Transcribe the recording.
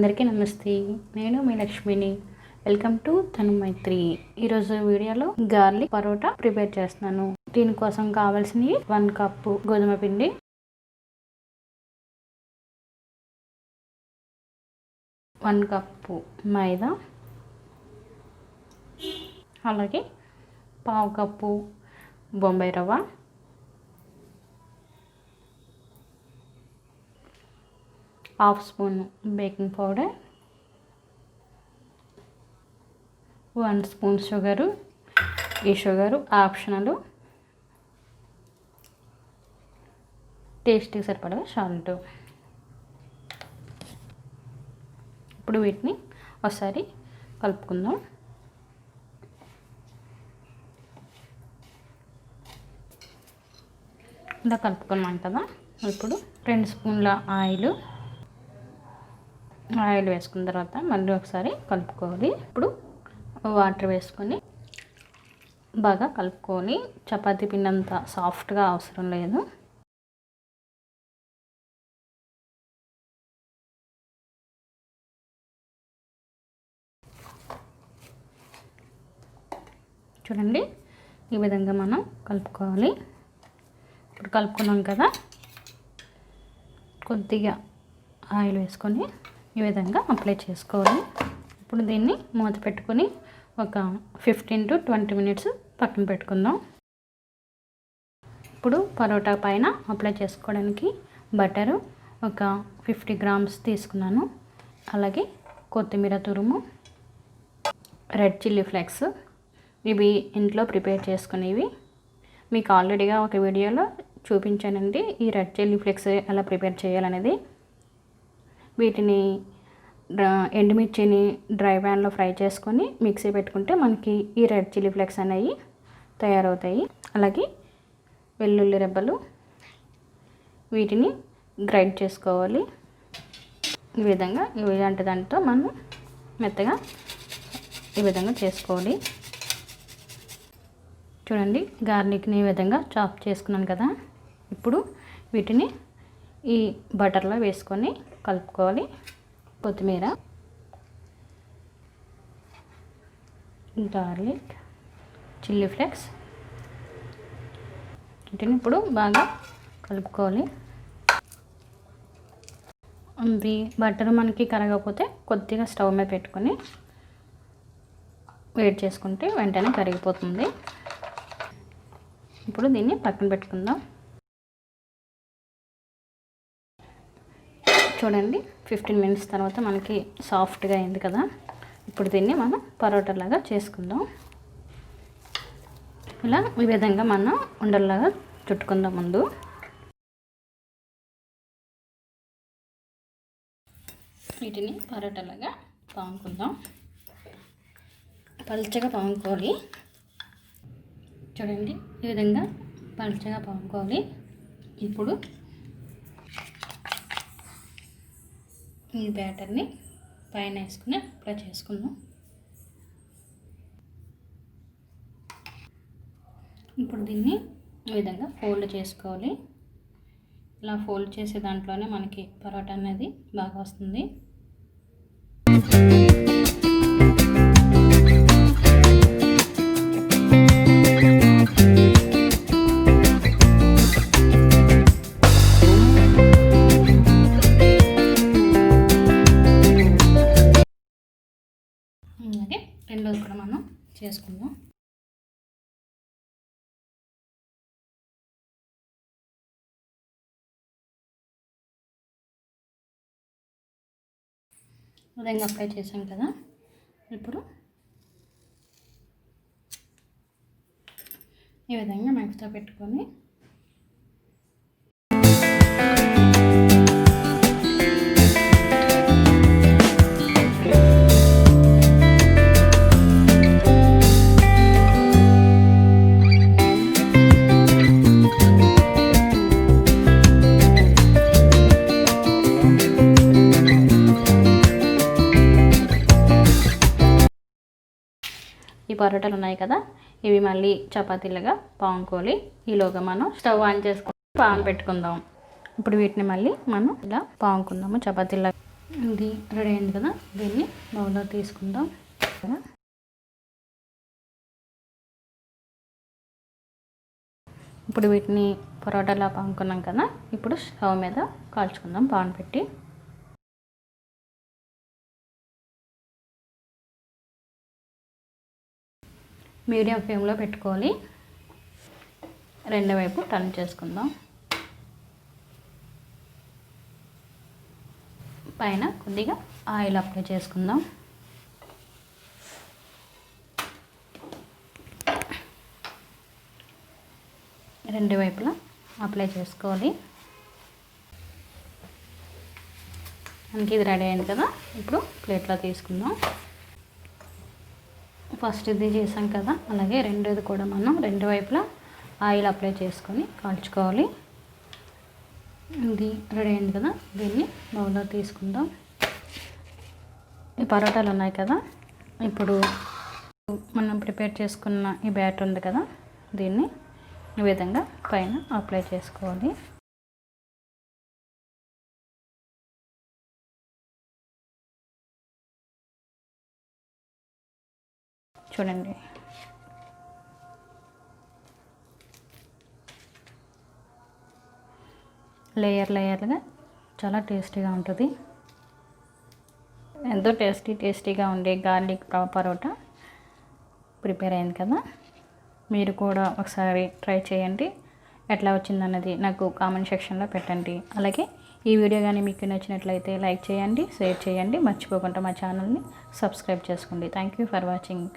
అందరికీ నమస్తే. నేను మీ లక్ష్మిని. Welcome to Tanumaitreyi. ఈరోజు వీడియోలో గార్లిక్ పరోటా ప్రిపేర్ చేస్తున్నాను. దీనికోసం కావాల్సినవి 1 కప్పు గోధుమ పిండి, 1 కప్పు మైదా, అలాగే 1/2 కప్పు బొంబాయి రవ్వ, 1/2 spoon baking powder, 1 spoon sugar. ఈ షుగరు ఆప్షనల్. టేస్ట్కి సరిపడా సాల్ట్. ఇప్పుడు వీటిని ఒకసారి కలుపుకుందాం. ఇలా కలుపుకున్నాం కదా. ఇప్పుడు 2 స్పూన్ల ఆయిల్ వేసుకున్న తర్వాత మళ్ళీ ఒకసారి కలుపుకోవాలి. ఇప్పుడు వాటర్ వేసుకొని బాగా కలుపుకొని, చపాతీ పిండి అంత సాఫ్ట్గా అవసరం లేదు. చూడండి, ఈ విధంగా మనం కలుపుకోవాలి. ఇప్పుడు కలుపుకున్నాం కదా, కొద్దిగా ఆయిల్ వేసుకొని ఈ విధంగా అప్లై చేసుకోవాలి. ఇప్పుడు దీన్ని మూత పెట్టుకొని ఒక 15 to 20 మినిట్స్ పక్కన పెట్టుకుందాం. ఇప్పుడు పరోటా పైన అప్లై చేసుకోవడానికి బటరు ఒక 50 గ్రామ్స్ తీసుకున్నాను. అలాగే కొత్తిమీర తురుము, రెడ్ చిల్లీ ఫ్లేక్స్, ఇవి ఇంట్లో ప్రిపేర్ చేసుకునేవి. మీకు ఆల్రెడీగా ఒక వీడియోలో చూపించానండి ఈ రెడ్ చిల్లీ ఫ్లేక్స్ ఎలా ప్రిపేర్ చేయాలనేది. వీటిని ఎండుమిర్చిని డ్రై ప్యాన్లో ఫ్రై చేసుకొని మిక్సీ పెట్టుకుంటే మనకి ఈ రెడ్ చిల్లీ ఫ్లేక్స్ అనేవి తయారవుతాయి. అలాగే వెల్లుల్లి రెబ్బలు, వీటిని గ్రైండ్ చేసుకోవాలి. ఈ విధంగా ఇలాంటి దాంతో మనం మెత్తగా ఈ విధంగా చేసుకోవాలి. చూడండి, గార్లిక్ని ఈ విధంగా చాప్ చేసుకున్నాను కదా. ఇప్పుడు వీటిని ఈ బటర్లో వేసుకొని కలుపుకోవాలి. కొత్తిమీర, గార్లిక్, చిల్లీ ఫ్లేక్స్, వీటిని ఇప్పుడు బాగా కలుపుకోవాలి. ఇది బటర్ మనకి కరగకపోతే కొద్దిగా స్టవ్ మీద పెట్టుకొని వేడి చేసుకుంటే వెంటనే కరిగిపోతుంది. ఇప్పుడు దీన్ని పక్కన పెట్టుకుందాం. చూడండి, 15 మినిట్స్ తర్వాత మనకి సాఫ్ట్గా అయింది కదా. ఇప్పుడు దీన్ని మనం పరోటాలాగా చేసుకుందాం. ఇలా ఈ విధంగా మనం ఉండల్లాగా చుట్టుకుందాం. ముందు వీటిని పరోటాలాగా పాముకుందాం. పల్చగా పాముకోవాలి. చూడండి, ఈ విధంగా పల్చగా పాముకోవాలి. ఇప్పుడు ఈ బ్యాటర్ని పైన వేసుకుని అప్లై చేసుకుందాం. ఇప్పుడు దీన్ని ఈ విధంగా ఫోల్డ్ చేసుకోవాలి. ఇలా ఫోల్డ్ చేసే దాంట్లోనే మనకి పరోటా అనేది బాగా వస్తుంది. అలాగే రెండోది కూడా మనం చేసుకుందాం. విధంగా అప్లై చేసాం కదా. ఇప్పుడు ఈ విధంగా నైఫ్తో పెట్టుకొని ఈ పరోటాలు ఉన్నాయి కదా, ఇవి మళ్ళీ చపాతీలుగా పాముకోవాలి. ఈలోగా మనం స్టవ్ ఆన్ చేసుకొని పాన్ పెట్టుకుందాం. ఇప్పుడు వీటిని మళ్ళీ మనం ఇలా పాముకుందాము చపాతీలా. ఇది రెడీ అయింది కదా, దీన్ని బౌల్లో తీసుకుందాం. ఇప్పుడు వీటిని పరోటాలా పాముకున్నాం కదా, ఇప్పుడు స్టవ్ మీద కాల్చుకుందాం పాన్ పెట్టి. మీడియం ఫ్లేమ్లో పెట్టుకోవాలి. రెండో వైపు టర్న్ చేసుకుందాం. పైన కొద్దిగా ఆయిల్ అప్లై చేసుకుందాం. రెండు వైపులా అప్లై చేసుకోవాలి. మనకి ఇది రెడీ అయింది కదా, ఇప్పుడు ప్లేట్లో తీసుకుందాం. ఫస్ట్ ఇది చేసాం కదా, అలాగే రెండోది కూడా మనం రెండు వైపులా ఆయిల్ అప్లై చేసుకొని కాల్చుకోవాలి. ఇది రెడీ అయింది కదా, దీన్ని బౌల్లో తీసుకుందాం. ఈ పరోటాలు ఉన్నాయి కదా, ఇప్పుడు మనం ప్రిపేర్ చేసుకున్న ఈ బ్యాటర్ ఉంది కదా, దీన్ని ఈ విధంగా పైన అప్లై చేసుకోవాలి. చూడండి, లేయర్లుగా చాలా టేస్టీగా ఉంటుంది. ఎంతో టేస్టీగా ఉండే గార్లిక్ పరోటా ప్రిపేర్ అయింది కదా. మీరు కూడా ఒకసారి ట్రై చేయండి. ఎట్లా వచ్చిందన్నది నాకు కామెంట్ సెక్షన్లో పెట్టండి. అలాగే ఈ వీడియో కానీ మీకు నచ్చినట్లయితే లైక్ చేయండి, షేర్ చేయండి. మర్చిపోకుండా మా ఛానల్ని సబ్స్క్రైబ్ చేసుకోండి. Thank you for watching.